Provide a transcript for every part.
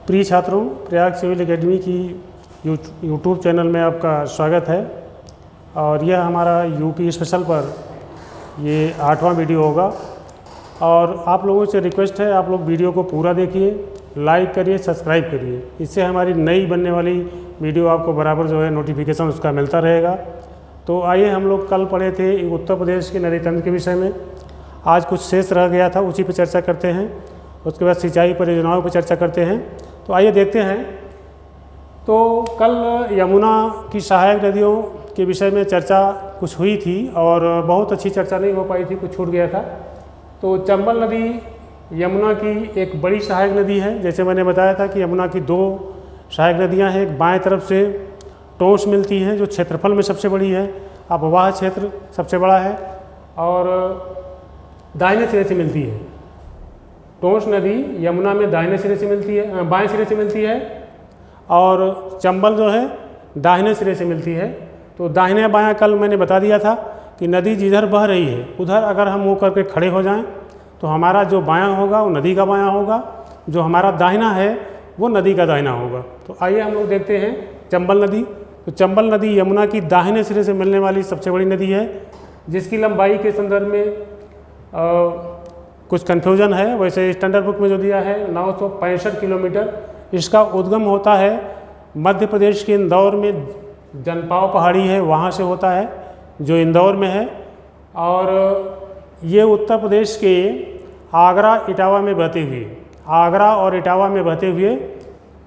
प्रिय छात्रों, Prayag civil academy की यूट्यूब चैनल में आपका स्वागत है। और यह हमारा यूपी स्पेशल पर ये 8वां वीडियो होगा। और आप लोगों से रिक्वेस्ट है, आप लोग वीडियो को पूरा देखिए, लाइक करिए, सब्सक्राइब करिए। इससे हमारी नई बनने वाली वीडियो आपको बराबर जो है नोटिफिकेशन उसका मिलता रहेगा। तो आइए, हम लोग कल पढ़े थे उत्तर प्रदेश के नदी तंत्र के विषय में। आज कुछ शेष रह गया था, उसी पर चर्चा करते हैं। उसके बाद सिंचाई परियोजनाओं पर चर्चा करते हैं। तो आइए देखते हैं। तो कल यमुना की सहायक नदियों के विषय में चर्चा कुछ हुई थी और बहुत अच्छी चर्चा नहीं हो पाई थी, कुछ छूट गया था। तो चंबल नदी यमुना की एक बड़ी सहायक नदी है। जैसे मैंने बताया था कि यमुना की 2 सहायक नदियां हैं। एक बाएं तरफ से टोंस मिलती है जो क्षेत्रफल में सबसे बड़ी है, अपवाह क्षेत्र सबसे बड़ा है, और दाहिने सिरे से मिलती है। टोंस नदी यमुना में दाहिने सिरे से मिलती है, बाएं सिरे से मिलती है, और चंबल जो है दाहिने सिरे से मिलती है। तो दाहिने बायां कल मैंने बता दिया था कि नदी जिधर बह रही है उधर अगर हम मुँह करके खड़े हो जाएं तो हमारा जो बायां होगा वो नदी का बायां होगा, जो हमारा दाहिना है वो नदी का दाहिना होगा। तो आइए हम लोग देखते हैं चंबल नदी। तो चंबल नदी यमुना की दाहिने सिरे से मिलने वाली सबसे बड़ी नदी है, जिसकी लंबाई के संदर्भ में कुछ कन्फ्यूजन है। वैसे स्टैंडर्ड बुक में जो दिया है 965 किलोमीटर। इसका उद्गम होता है मध्य प्रदेश के इंदौर में, जनपाव पहाड़ी है वहाँ से होता है, जो इंदौर में है। और ये उत्तर प्रदेश के आगरा इटावा में बहते हुए, आगरा और इटावा में बहते हुए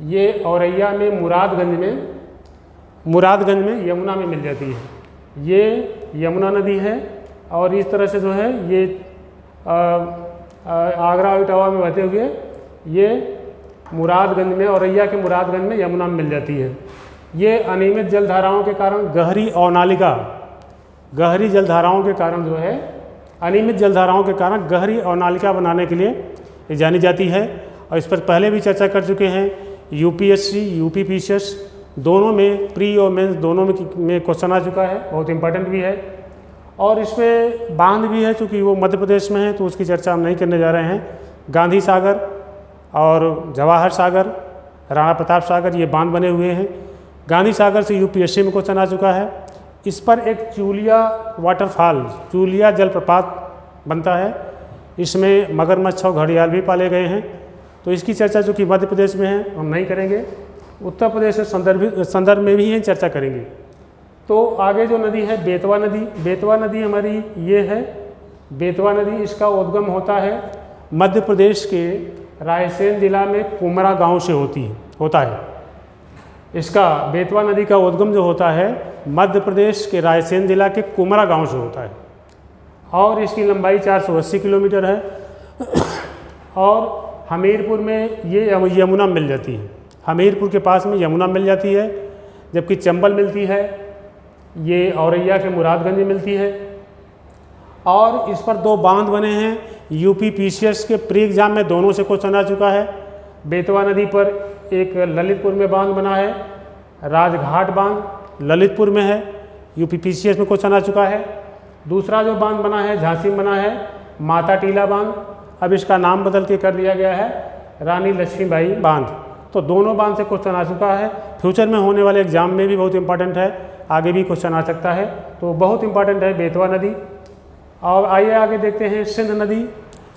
ये औरैया में मुरादगंज में यमुना में मिल जाती है। ये यमुना नदी है और इस तरह से जो है ये आगरा और इटावा में बहते हुए ये मुरादगंज में, औरैया के मुरादगंज में यमुना में मिल जाती है। ये अनियमित जलधाराओं के कारण गहरी जलधाराओं के कारण जो है अनियमित जलधाराओं के कारण गहरी अवनालिका बनाने के लिए जानी जाती है। और इस पर पहले भी चर्चा कर चुके हैं। यूपीएससी, यूपीपीसीएस दोनों में, प्री और मेंस दोनों में क्वेश्चन आ चुका है, बहुत इंपॉर्टेंट भी है। और इस पर बांध भी है, चूँकि वो मध्य प्रदेश में है तो उसकी चर्चा हम नहीं करने जा रहे हैं। गांधी सागर और जवाहर सागर, राणा प्रताप सागर, ये बांध बने हुए हैं। गांधी सागर से यूपीएससी में क्वेश्चन आ चुका है। इस पर एक चूलिया वाटरफॉल, चूलिया जलप्रपात बनता है। इसमें मगरमच्छ और घड़ियाल भी पाले गए हैं। तो इसकी चर्चा जो कि मध्य प्रदेश में है हम नहीं करेंगे, उत्तर प्रदेश से संदर्भ में भी चर्चा करेंगे। तो आगे जो नदी है बेतवा नदी, बेतवा नदी हमारी ये है बेतवा नदी। इसका उद्गम होता है मध्य प्रदेश के रायसेन जिला में कुमरा गांव से होता है। इसका बेतवा नदी का उद्गम जो होता है मध्य प्रदेश के रायसेन जिला के कुमरा गांव से होता है और इसकी लंबाई 480 किलोमीटर है। और हमीरपुर में ये यमुना मिल जाती है, हमीरपुर के पास में यमुना मिल जाती है। जबकि चंबल मिलती है ये औरैया के मुरादगंज में मिलती है। और इस पर 2 बांध बने हैं। यूपीपीसीएस के प्री एग्जाम में दोनों से क्वेश्चन आ चुका है। बेतवा नदी पर एक ललितपुर में बांध बना है, राजघाट बांध ललितपुर में है, यूपीपीसीएस में क्वेश्चन आ चुका है। दूसरा जो बांध बना है झांसी में बना है माता टीला बांध, अब इसका नाम बदल के कर दिया गया है रानी लक्ष्मीबाई बांध। तो दोनों बांध से क्वेश्चन आ चुका है। फ्यूचर में होने वाले एग्जाम में भी बहुत इंपॉर्टेंट है, आगे भी क्वेश्चन आ सकता है। तो बहुत इंपॉर्टेंट है बेतवा नदी। और आइए आगे देखते हैं सिंध नदी।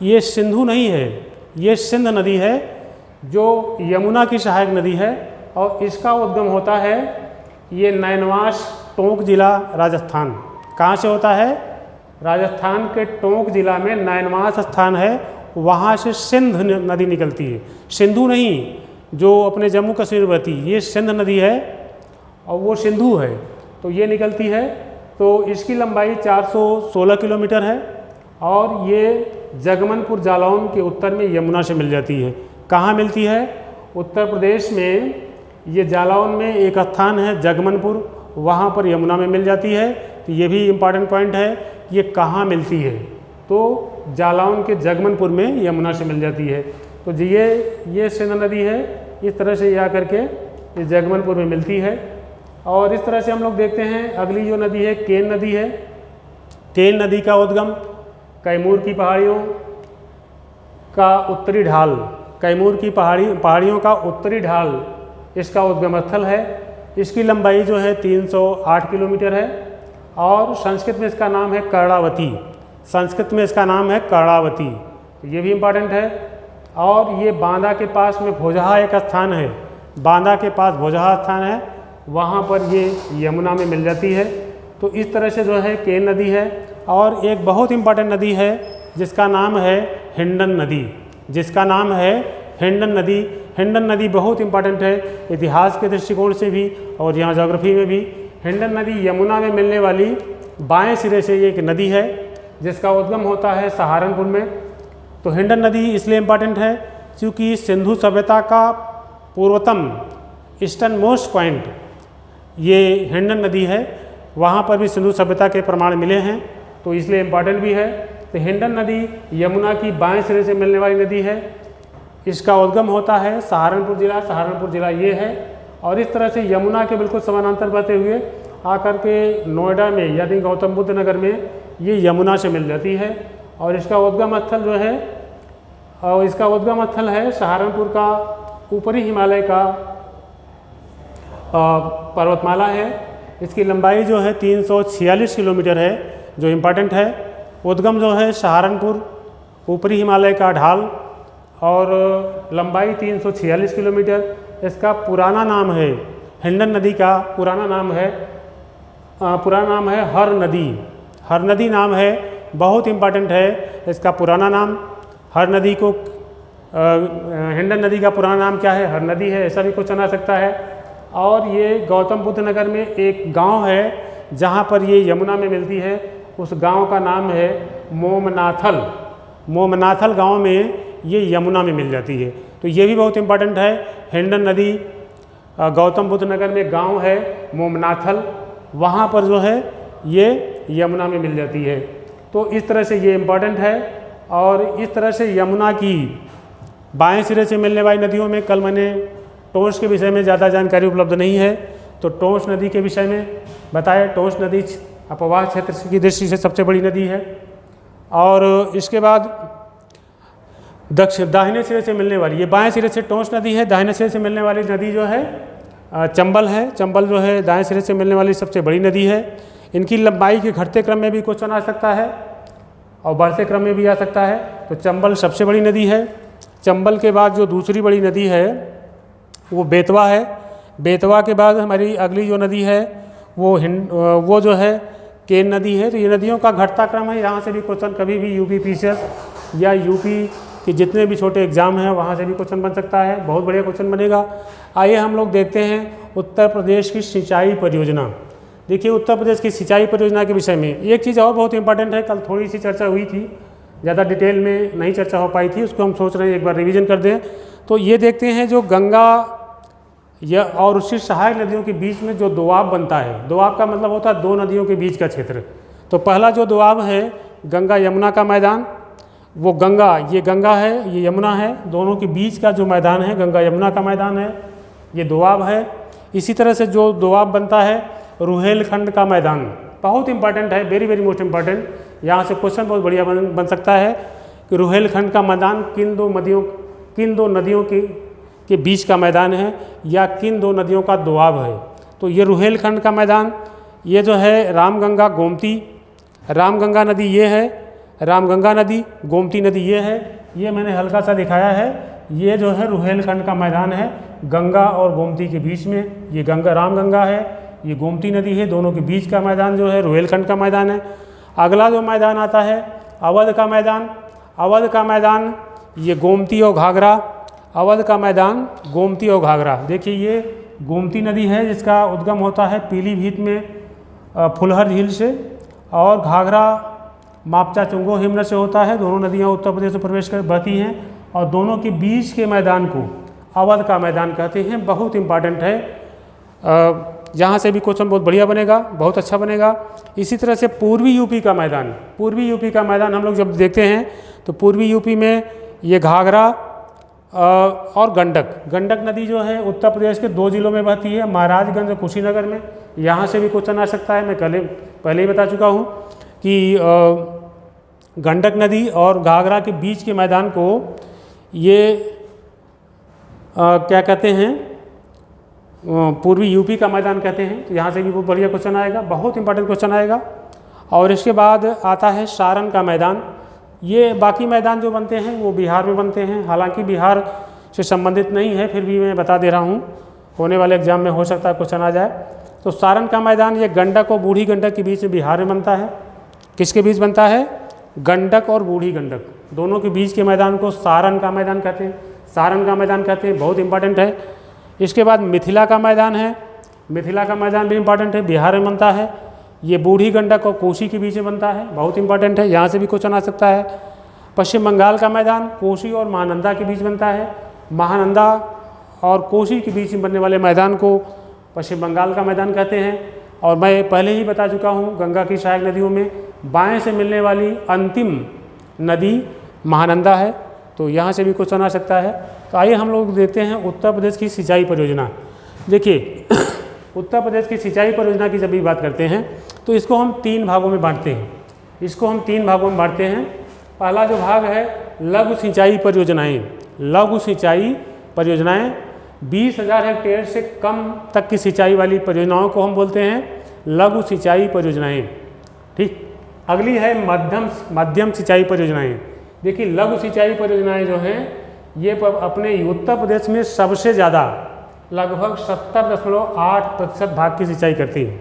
ये सिंधु नहीं है, ये सिंध नदी है जो यमुना की सहायक नदी है। और इसका उद्गम होता है ये नैनवास टोंक जिला राजस्थान। कहाँ से होता है? राजस्थान के टोंक जिला में नैनवास स्थान है, वहाँ से सिंध नदी निकलती है। सिंधु नहीं जो अपने जम्मू कश्मीर बहती, ये सिंध नदी है और वो सिंधु है, तो ये निकलती है। तो इसकी लंबाई 416 किलोमीटर है और ये जगमनपुर जालौन के उत्तर में यमुना से मिल जाती है। कहाँ मिलती है? उत्तर प्रदेश में ये जालौन में एक स्थान है जगमनपुर, वहाँ पर यमुना में मिल जाती है। तो ये भी इम्पॉर्टेंट पॉइंट है, ये कहाँ मिलती है? तो जालौन के जगमनपुर में यमुना से मिल जाती है। तो ये सिंध नदी है, इस तरह से ये आकर के इस जगमनपुर में मिलती है। और इस तरह से हम लोग देखते हैं अगली जो नदी है केन नदी है। केन नदी का उद्गम कैमूर की पहाड़ियों का उत्तरी ढाल कैमूर की पहाड़ियों का उत्तरी ढाल इसका उद्गम स्थल है। इसकी लंबाई जो है 308 किलोमीटर है और संस्कृत में इसका नाम है कर्णावती। संस्कृत में इसका नाम है कर्णावती, ये भी इम्पॉर्टेंट है। और ये बांदा के पास में भोजहा एक स्थान है, बांदा के पास भोजहा स्थान है, वहाँ पर ये यमुना में मिल जाती है। तो इस तरह से जो है केन नदी है। और एक बहुत इम्पॉर्टेंट नदी है जिसका नाम है हिंडन नदी, जिसका नाम है हिंडन नदी। हिंडन नदी बहुत इम्पॉर्टेंट है इतिहास के दृष्टिकोण से भी और यहाँ ज्योग्राफी में भी। हिंडन नदी यमुना में मिलने वाली बाएं सिरे से एक नदी है जिसका उद्गम होता है सहारनपुर में। तो हिंडन नदी इसलिए इम्पॉर्टेंट है क्योंकि सिंधु सभ्यता का पूर्वतम ईस्टर्न मोस्ट पॉइंट ये हिंडन नदी है, वहाँ पर भी सिंधु सभ्यता के प्रमाण मिले हैं, तो इसलिए इम्पॉर्टेंट भी है। तो हिंडन नदी यमुना की बाएं सिरे से मिलने वाली नदी है। इसका उद्गम होता है सहारनपुर जिला, सहारनपुर जिला ये है। और इस तरह से यमुना के बिल्कुल समानांतर बहते हुए आकर के नोएडा में यानी गौतम बुद्ध नगर में ये यमुना से मिल जाती है। और इसका उद्गम स्थल जो है, और इसका उद्गम स्थल है सहारनपुर का ऊपरी हिमालय का पर्वतमाला है। इसकी लंबाई जो है 346 किलोमीटर है, जो इम्पॉर्टेंट है। उद्गम जो है सहारनपुर, ऊपरी हिमालय का ढाल, और लंबाई 346 किलोमीटर। इसका पुराना नाम है, हिंडन नदी का पुराना नाम है हर नदी। हर नदी नाम है, बहुत इम्पॉर्टेंट है इसका पुराना नाम। हर नदी को हिंडन नदी का पुराना नाम क्या है? हर नदी है, ऐसा भी क्वेश्चन आ सकता है। और ये गौतम बुद्ध नगर में एक गांव है जहां पर ये यमुना में मिलती है, उस गांव का नाम है मोमनाथल। मोमनाथल गांव में ये यमुना में मिल जाती है, तो ये भी बहुत इम्पॉर्टेंट है। हिंडन नदी गौतम बुद्ध नगर में गांव है मोमनाथल, वहाँ पर जो है ये यमुना में मिल जाती है। तो इस तरह से ये इम्पॉर्टेंट है। और इस तरह से यमुना की बाएं सिरे से मिलने वाली नदियों में कल मैंने टोंस के विषय में ज़्यादा जानकारी उपलब्ध नहीं है, तो टोंस नदी के विषय में बताया। टोंस नदी अपवाह क्षेत्र की दृष्टि से सबसे बड़ी नदी है। और इसके बाद दाहिने सिरे से मिलने वाली, ये बाएं सिरे से टोंस नदी है, दाहिने सिरे से मिलने वाली नदी जो है चंबल है। चंबल जो है दाएं सिरे से मिलने वाली सबसे बड़ी नदी है। इनकी लंबाई के घटते क्रम में भी क्वेश्चन आ सकता है और बढ़ते क्रम में भी आ सकता है। तो चंबल सबसे बड़ी नदी है। चंबल के बाद जो दूसरी बड़ी नदी है वो बेतवा है। बेतवा के बाद हमारी अगली जो नदी है वो जो है केन नदी है। तो ये नदियों का घटता क्रम है। यहाँ से भी क्वेश्चन कभी भी यूपी पीसीएस या यूपी के जितने भी छोटे एग्जाम हैं वहाँ से भी क्वेश्चन बन सकता है, बहुत बढ़िया क्वेश्चन बनेगा। आइए हम लोग देखते हैं उत्तर प्रदेश की सिंचाई परियोजना। देखिए उत्तर प्रदेश की सिंचाई परियोजना के विषय में एक चीज़ और बहुत इंपॉर्टेंट है, कल थोड़ी सी चर्चा हुई थी, ज़्यादा डिटेल में नहीं चर्चा हो पाई थी, उसको हम सोच रहे हैं एक बार रिवीजन कर दें। तो ये देखते हैं जो गंगा या और उसकी सहायक नदियों के बीच में जो दोआब बनता है, दोआब का मतलब होता है दो नदियों के बीच का क्षेत्र। तो पहला जो दोआब है गंगा यमुना का मैदान, वो गंगा, ये गंगा है, ये यमुना है, दोनों के बीच का जो मैदान है गंगा यमुना का मैदान है, ये दोआब है। इसी तरह से जो दोआब बनता है रुहेलखंड का मैदान, बहुत इंपॉर्टेंट है, वेरी वेरी मोस्ट इंपॉर्टेंट। यहाँ से क्वेश्चन बहुत बढ़िया बन सकता है कि रुहेलखंड का मैदान किन दो नदियों के बीच का मैदान है या किन दो नदियों का दोआब है। तो ये रुहेलखंड का मैदान, ये जो है रामगंगा गोमती, रामगंगा नदी ये है, रामगंगा नदी, गोमती नदी ये है, ये मैंने हल्का सा दिखाया है। ये जो है रुहेलखंड का मैदान है गंगा और गोमती के बीच में, ये गंगा रामगंगा है, ये गोमती नदी है, दोनों के बीच का मैदान जो है रुहेलखंड का मैदान है। अगला जो मैदान आता है अवध का मैदान, अवध का मैदान ये गोमती और घाघरा, अवध का मैदान गोमती और घाघरा। देखिए ये गोमती नदी है जिसका उद्गम होता है पीलीभीत में फुलहर झील से, और घाघरा मापचा चुंगो हिमनद से होता है। दोनों नदियाँ उत्तर प्रदेश में प्रवेश कर बहती हैं और दोनों के बीच के मैदान को अवध का मैदान कहते हैं। बहुत इंपॉर्टेंट है, यहाँ से भी क्वेश्चन बहुत बढ़िया बनेगा, बहुत अच्छा बनेगा। इसी तरह से पूर्वी यूपी का मैदान, पूर्वी यूपी का मैदान हम लोग जब देखते हैं तो पूर्वी यूपी में ये घाघरा और गंडक नदी जो है उत्तर प्रदेश के 2 जिलों में बहती है, महाराजगंज और कुशीनगर में। यहाँ से भी क्वेश्चन आ सकता है, मैं पहले ही बता चुका हूँ कि गंडक नदी और घाघरा के बीच के मैदान को ये क्या कहते हैं, पूर्वी यूपी का मैदान कहते हैं। तो यहाँ से भी बहुत बढ़िया क्वेश्चन आएगा, बहुत इंपॉर्टेंट क्वेश्चन आएगा। और इसके बाद आता है सारण का मैदान। ये बाकी मैदान जो बनते हैं वो बिहार में बनते हैं, हालांकि बिहार से संबंधित नहीं है, फिर भी मैं बता दे रहा हूँ, होने वाले एग्जाम में हो सकता है क्वेश्चन आ जाए। तो सारण का मैदान ये गंडक और बूढ़ी गंडक के बीच में बिहार में बनता है। किसके बीच बनता है? गंडक और बूढ़ी गंडक दोनों के बीच के मैदान को सारण का मैदान कहते हैं, सारण का मैदान कहते हैं, बहुत इंपॉर्टेंट है। इसके बाद मिथिला का मैदान है, मिथिला का मैदान भी इंपॉर्टेंट है, बिहार में बनता है। ये बूढ़ी गंडक और कोसी के बीच में बनता है, बहुत इंपॉर्टेंट है, यहाँ से भी क्वेश्चन आ सकता है। पश्चिम बंगाल का मैदान कोसी और महानंदा के बीच बनता है, महानंदा और कोसी के बीच में बनने वाले मैदान को पश्चिम बंगाल का मैदान कहते हैं। और मैं पहले ही बता चुका हूँ, गंगा की सहायक नदियों में बाएं से मिलने वाली अंतिम नदी महानंदा है, तो यहाँ से भी क्वेश्चन आ सकता है। तो आइए हम लोग देखते हैं उत्तर प्रदेश की सिंचाई परियोजना। देखिए उत्तर प्रदेश की सिंचाई परियोजना की जब भी बात करते हैं तो इसको हम 3 भागों में बांटते हैं, इसको हम 3 भागों में बांटते हैं। पहला जो भाग है लघु सिंचाई परियोजनाएँ। लघु सिंचाई परियोजनाएँ 20,000 हेक्टेयर से कम तक की सिंचाई वाली परियोजनाओं को हम बोलते हैं लघु सिंचाई परियोजनाएँ। ठीक, अगली है मध्यम सिंचाई परियोजनाएँ। देखिए लघु सिंचाई परियोजनाएँ जो हैं ये अपने उत्तर प्रदेश में सबसे ज़्यादा लगभग 70.8% भाग की सिंचाई करती हैं।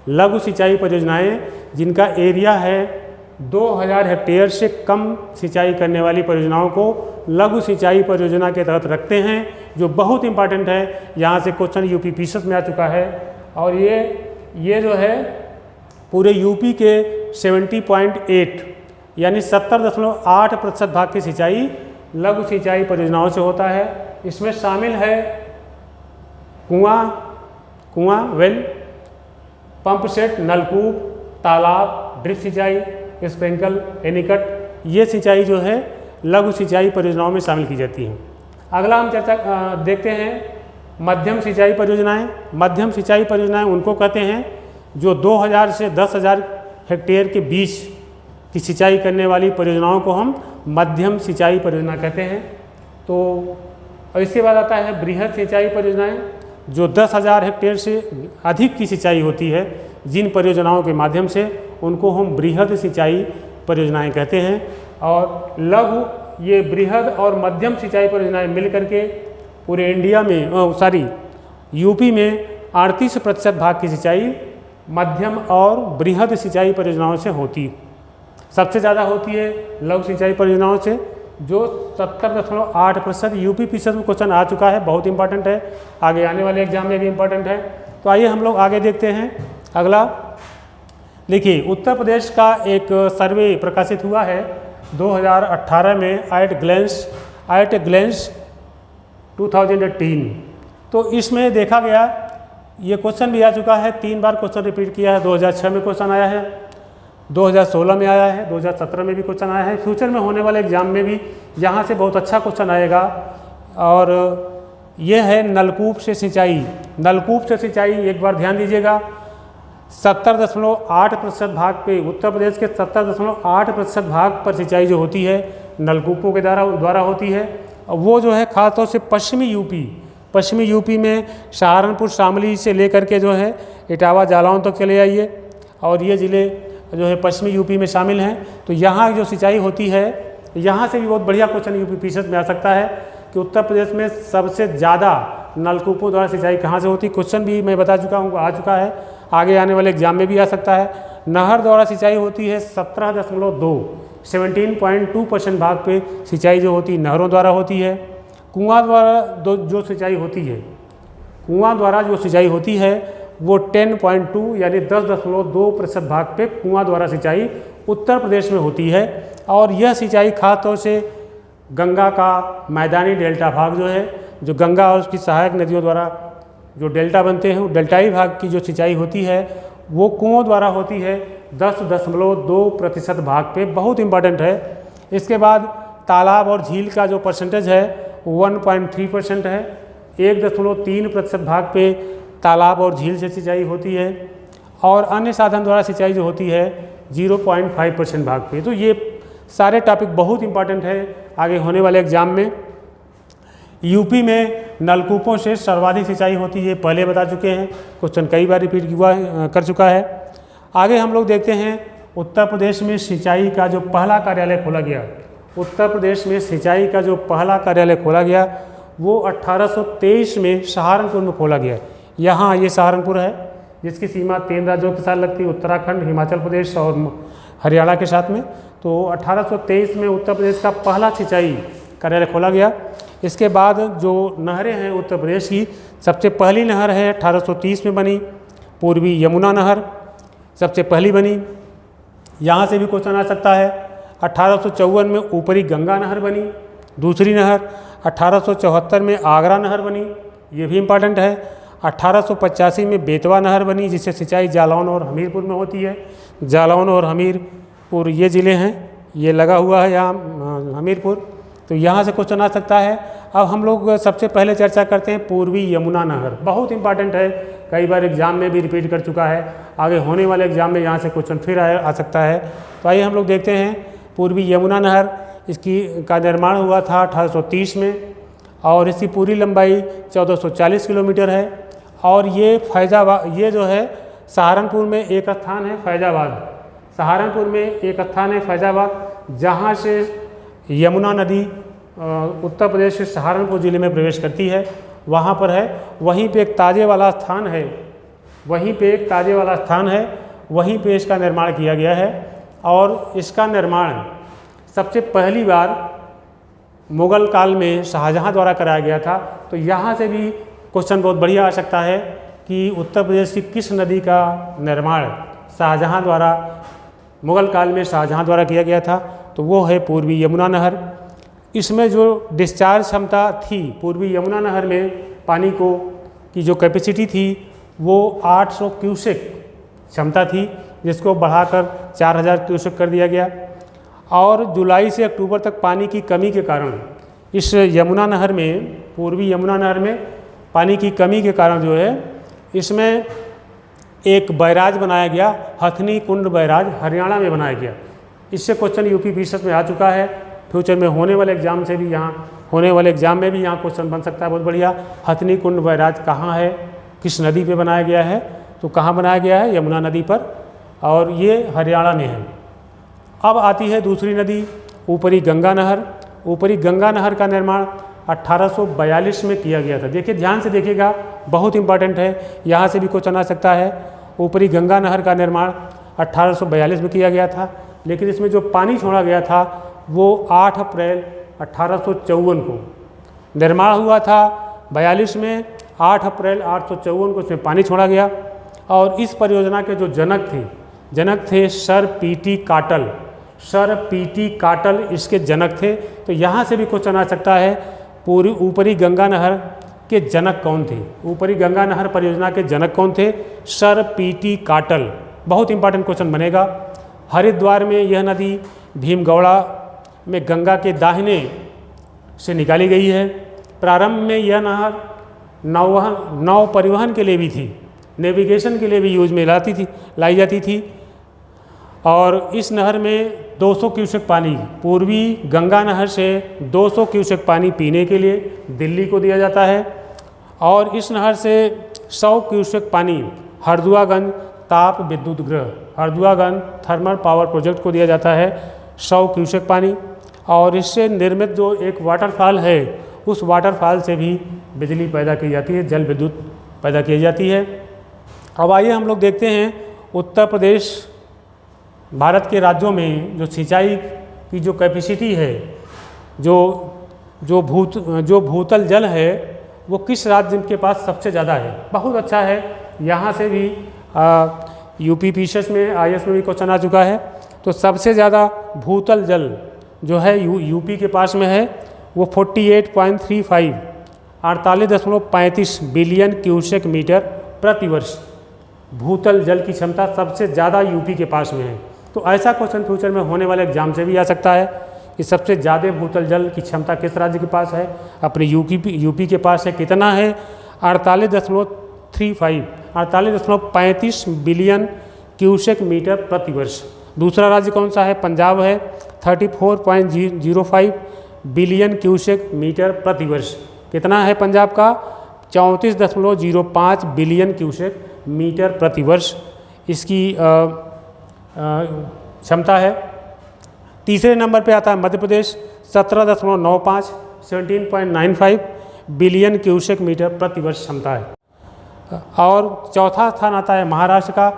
लघु सिंचाई परियोजनाएँ जिनका एरिया है 2,000 हेक्टेयर से कम सिंचाई करने वाली परियोजनाओं को लघु सिंचाई परियोजना के तहत रखते हैं, जो बहुत इंपॉर्टेंट है। यहाँ से क्वेश्चन यूपी पीसीएस में आ चुका है और ये जो है पूरे यूपी के 70.8 यानी 70.8% भाग की सिंचाई लघु सिंचाई परियोजनाओं से होता है। इसमें शामिल है कुआं वेल, पंप सेट, नलकूप, तालाब, ड्रिप सिंचाई, स्प्रिंकल, एनीकट, ये सिंचाई जो है लघु सिंचाई परियोजनाओं में शामिल की जाती हैं। अगला हम चर्चा देखते हैं मध्यम सिंचाई परियोजनाएं। मध्यम सिंचाई परियोजनाएं उनको कहते हैं जो 2,000 से 10,000 हेक्टेयर के बीच की सिंचाई करने वाली परियोजनाओं को हम मध्यम सिंचाई परियोजना कहते हैं। तो इसके बाद आता है बृहद सिंचाई परियोजनाएं, जो 10,000 हेक्टेयर से अधिक की सिंचाई होती है। जिन परियोजनाओं के माध्यम से उनको हम बृहद सिंचाई परियोजनाएं कहते हैं। और लघु, ये बृहद और मध्यम सिंचाई परियोजनाएं मिल करके पूरे इंडिया में यूपी में 38% भाग की सिंचाई मध्यम और बृहद सिंचाई परियोजनाओं से होती, सबसे ज़्यादा होती है लघु सिंचाई परियोजनाओं से, जो 70.8%। यूपी पीसीएस में क्वेश्चन आ चुका है, बहुत इंपॉर्टेंट है, आगे आने वाले एग्जाम में भी इंपॉर्टेंट है। तो आइए हम लोग आगे देखते हैं। अगला देखिए उत्तर प्रदेश का एक सर्वे प्रकाशित हुआ है 2018 में, एट ग्लेंस 2018। तो इसमें देखा गया, ये क्वेश्चन भी आ चुका है, 3 बार क्वेश्चन रिपीट किया है। 2006 में क्वेश्चन आया है, 2016 में आया है, 2017 में भी क्वेश्चन आया है। फ्यूचर में होने वाले एग्जाम में भी यहाँ से बहुत अच्छा क्वेश्चन आएगा। और ये है नलकूप से सिंचाई। नलकूप से सिंचाई एक बार ध्यान दीजिएगा, 70.8% भाग पे, उत्तर प्रदेश के 70.8% भाग पर सिंचाई जो होती है नलकूपों के द्वारा होती है। वो जो है खासतौर से पश्चिमी यूपी में सहारनपुर, शामली से लेकर के जो है इटावा, जालौन तक चले आइए, और ये ज़िले जो है पश्चिमी यूपी में शामिल हैं। तो यहाँ जो सिंचाई होती है, यहाँ से भी बहुत बढ़िया क्वेश्चन यूपी पीसीएस में आ सकता है कि उत्तर प्रदेश में सबसे ज़्यादा नलकूपों द्वारा सिंचाई कहाँ से होती। क्वेश्चन भी मैं बता चुका हूँ, आ चुका है, आगे आने वाले एग्जाम में भी आ सकता है। नहर द्वारा सिंचाई होती है 17.2% भाग पे सिंचाई जो होती है नहरों द्वारा होती है। कुआं द्वारा जो सिंचाई होती है वो 10.2 यानी 10.2% भाग पे कुआं द्वारा सिंचाई उत्तर प्रदेश में होती है। और यह सिंचाई खासतौर से गंगा का मैदानी डेल्टा भाग जो है, जो गंगा और उसकी सहायक नदियों द्वारा जो डेल्टा बनते हैं, वो डेल्टाई भाग की जो सिंचाई होती है वो कुओं द्वारा होती है 10.2% भाग पे, बहुत इंपॉर्टेंट है। इसके बाद तालाब और झील का जो परसेंटेज है 1.3% है, 1.3% भाग पे तालाब और झील से सिंचाई होती है। और अन्य साधन द्वारा सिंचाई जो होती है 0.5% भाग पे। तो ये सारे टॉपिक बहुत इंपॉर्टेंट है आगे होने वाले एग्जाम में। यूपी में नलकूपों से सर्वाधिक सिंचाई होती है, पहले बता चुके हैं, क्वेश्चन कई बार रिपीट कर चुका है। आगे हम लोग देखते हैं उत्तर प्रदेश में सिंचाई का जो पहला कार्यालय खोला गया, उत्तर प्रदेश में सिंचाई का जो पहला कार्यालय खोला गया वो 1823 में सहारनपुर में खोला गया। यहाँ ये सहारनपुर है जिसकी सीमा 3 राज्यों के साथ लगती है, उत्तराखंड, हिमाचल प्रदेश और हरियाणा के साथ में। तो 1823 में उत्तर प्रदेश का पहला सिंचाई कार्यालय खोला गया। इसके बाद जो नहरें हैं उत्तर प्रदेश की, सबसे पहली नहर है 1830 में बनी, पूर्वी यमुना नहर सबसे पहली बनी। यहाँ से भी क्वेश्चन आ सकता है। 1854 में ऊपरी गंगा नहर बनी, दूसरी नहर। 1874 में आगरा नहर बनी, ये भी इम्पॉर्टेंट है। 1885 में बेतवा नहर बनी जिससे सिंचाई जालौन और हमीरपुर में होती है। जालौन और हमीरपुर ये ज़िले हैं, ये लगा हुआ है यहाँ हमीरपुर, तो यहाँ से क्वेश्चन आ सकता है। अब हम लोग सबसे पहले चर्चा करते हैं पूर्वी यमुना नहर, बहुत इंपॉर्टेंट है, कई बार एग्जाम में भी रिपीट कर चुका है, आगे होने वाले एग्जाम में यहाँ से क्वेश्चन फिर आ सकता है। तो आइए हम लोग देखते हैं पूर्वी यमुना नहर, इसकी का निर्माण हुआ था 1830 में और इसकी पूरी लंबाई 1440 किलोमीटर है। और ये फैज़ाबाद, ये जो है सहारनपुर में एक स्थान है फैज़ाबाद, सहारनपुर में एक स्थान है फैज़ाबाद जहाँ से यमुना नदी उत्तर प्रदेश के सहारनपुर ज़िले में प्रवेश करती है, वहाँ पर है। वहीं पे एक ताजे वाला स्थान है, वहीं पे एक ताजे वाला स्थान है, वहीं पे इसका निर्माण किया गया है। और इसका निर्माण सबसे पहली बार मुग़ल काल में शाहजहाँ द्वारा कराया गया था। तो यहाँ से भी क्वेश्चन बहुत बढ़िया आ सकता है कि उत्तर प्रदेश की किस नदी का निर्माण शाहजहाँ द्वारा, मुग़ल काल में शाहजहाँ द्वारा किया गया था, तो वो है पूर्वी यमुना नहर। इसमें जो डिस्चार्ज क्षमता थी पूर्वी यमुना नहर में, पानी को की जो कैपेसिटी थी वो 800 क्यूसेक क्षमता थी, जिसको बढ़ाकर 4000 क्यूसेक कर दिया गया। और जुलाई से अक्टूबर तक पानी की कमी के कारण इस यमुना नहर में, पूर्वी यमुना नहर में पानी की कमी के कारण जो है इसमें एक बैराज बनाया गया, हथनी कुंड बैराज हरियाणा में बनाया गया। इससे क्वेश्चन यूपी पीसीएस में आ चुका है, फ्यूचर में होने वाले एग्जाम से भी, यहाँ होने वाले एग्जाम में भी यहाँ क्वेश्चन बन सकता है बहुत बढ़िया। हथनी कुंड बैराज कहाँ है, किस नदी पे बनाया गया है, तो कहाँ बनाया गया है, यमुना नदी पर, और ये हरियाणा में है। अब आती है दूसरी नदी ऊपरी गंगा नहर। ऊपरी गंगा नहर का निर्माण 1842 में किया गया था। देखिए ध्यान से देखिएगा, बहुत इंपॉर्टेंट है, यहाँ से भी क्वेश्चन आ सकता है। ऊपरी गंगा नहर का निर्माण 1842 में किया गया था, लेकिन इसमें जो पानी छोड़ा गया था वो 8 अप्रैल 1854 को निर्माण हुआ था। 42 में 8 अप्रैल 1854 को इसमें पानी छोड़ा गया। और इस परियोजना के जो जनक थे सर पीटी काटल, सर पीटी काटल इसके जनक थे। तो यहाँ से भी क्वेश्चन आ सकता है पूरी ऊपरी गंगा नहर के जनक कौन थे, ऊपरी गंगा नहर परियोजना के जनक कौन थे, सर पीटी काटल, बहुत इंपॉर्टेंट क्वेश्चन बनेगा। हरिद्वार में यह नदी भीमगौड़ा में गंगा के दाहिने से निकाली गई है। प्रारंभ में यह नहर नौ परिवहन के लिए भी थी, नेविगेशन के लिए भी यूज में लाई जाती थी। और इस नहर में 200 क्यूसेक पानी, पूर्वी गंगा नहर से 200 क्यूसेक पानी पीने के लिए दिल्ली को दिया जाता है। और इस नहर से 100 क्यूसेक पानी हरदुआगंज ताप विद्युत गृह, हरदुआगंज थर्मल पावर प्रोजेक्ट को दिया जाता है 100 क्यूसेक पानी। और इससे निर्मित जो एक वाटरफॉल है, उस वाटरफॉल से भी बिजली पैदा की जाती है, जल विद्युत पैदा की जाती है। अब आइए हम लोग देखते हैं उत्तर प्रदेश भारत के राज्यों में जो सिंचाई की जो कैपेसिटी है, जो भूतल जल है, वो किस राज्य के पास सबसे ज़्यादा है। बहुत अच्छा है, यहाँ से भी यूपी पीसीएस में आईएएस में भी क्वेश्चन आ चुका है। तो सबसे ज़्यादा भूतल जल जो है यूपी के पास में है, वो 48.35 48.35 बिलियन क्यूसेक मीटर प्रति वर्ष भूतल जल की क्षमता सबसे ज़्यादा यूपी के पास में है। तो ऐसा क्वेश्चन फ्यूचर में होने वाले एग्जाम से भी आ सकता है कि सबसे ज़्यादा भूतल जल की क्षमता किस राज्य के पास है, अपने यूपी के पास है। कितना है, 48.35 बिलियन क्यूसेक मीटर प्रति वर्ष। दूसरा राज्य कौन सा है, पंजाब है, 34.05 बिलियन क्यूसेक मीटर प्रति वर्ष। कितना है पंजाब का? 34.05 बिलियन क्यूसेक मीटर प्रति वर्ष इसकी क्षमता है। तीसरे नंबर पे आता है Madhya Pradesh 17.95 17.95 billion cusec metre प्रति वर्ष क्षमता है। और चौथा स्थान आता है महाराष्ट्र का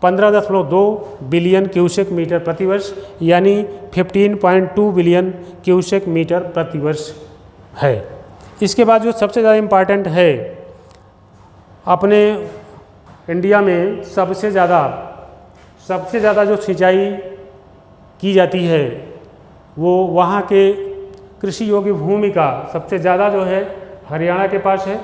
15.2 बिलियन क्यूसेक मीटर प्रति वर्ष यानी 15.2 बिलियन क्यूसेक मीटर प्रति वर्ष है। इसके बाद जो सबसे ज़्यादा इम्पॉर्टेंट है, अपने इंडिया में सबसे ज़्यादा जो सिंचाई की जाती है वो वहाँ के कृषि योग्य भूमि का सबसे ज़्यादा जो है हरियाणा के पास है।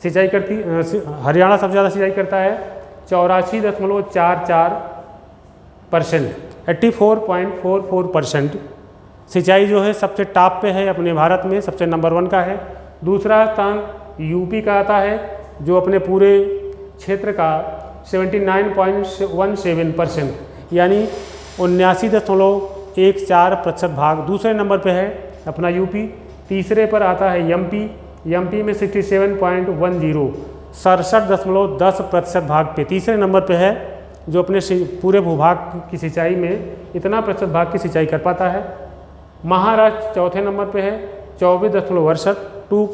हरियाणा सबसे ज़्यादा सिंचाई करता है 84.44%, 84.44% सिंचाई जो है सबसे टॉप पे है अपने भारत में, सबसे नंबर 1 का है। दूसरा स्थान यूपी का आता है जो अपने पूरे क्षेत्र का 79.17% यानी 79.14% भाग दूसरे नंबर पे है अपना यूपी। तीसरे पर आता है एमपी में 67.10 67.10% भाग पे तीसरे नंबर पे है, जो अपने पूरे भूभाग की सिंचाई में इतना प्रतिशत भाग की सिंचाई कर पाता है। महाराष्ट्र चौथे नंबर पे है 24.62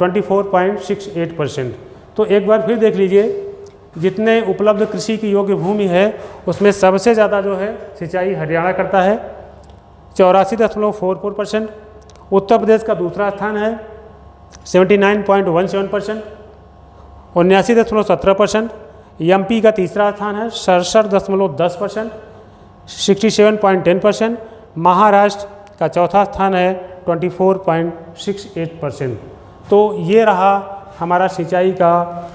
24.68%। तो एक बार फिर देख लीजिए, जितने उपलब्ध कृषि की योग्य भूमि है उसमें सबसे ज़्यादा जो है सिंचाई हरियाणा करता है 84.44%। उत्तर प्रदेश का दूसरा स्थान है 79.17%, 79.17%। एमपी का तीसरा स्थान है 67.10%, 67.10%। महाराष्ट्र का चौथा स्थान है 24.68%। तो ये रहा हमारा सिंचाई का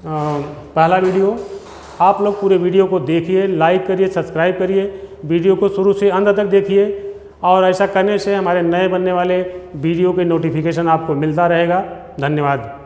पहला वीडियो। आप लोग पूरे वीडियो को देखिए, लाइक करिए, सब्सक्राइब करिए, वीडियो को शुरू से अंत तक देखिए और ऐसा करने से हमारे नए बनने वाले वीडियो के नोटिफिकेशन आपको मिलता रहेगा। धन्यवाद।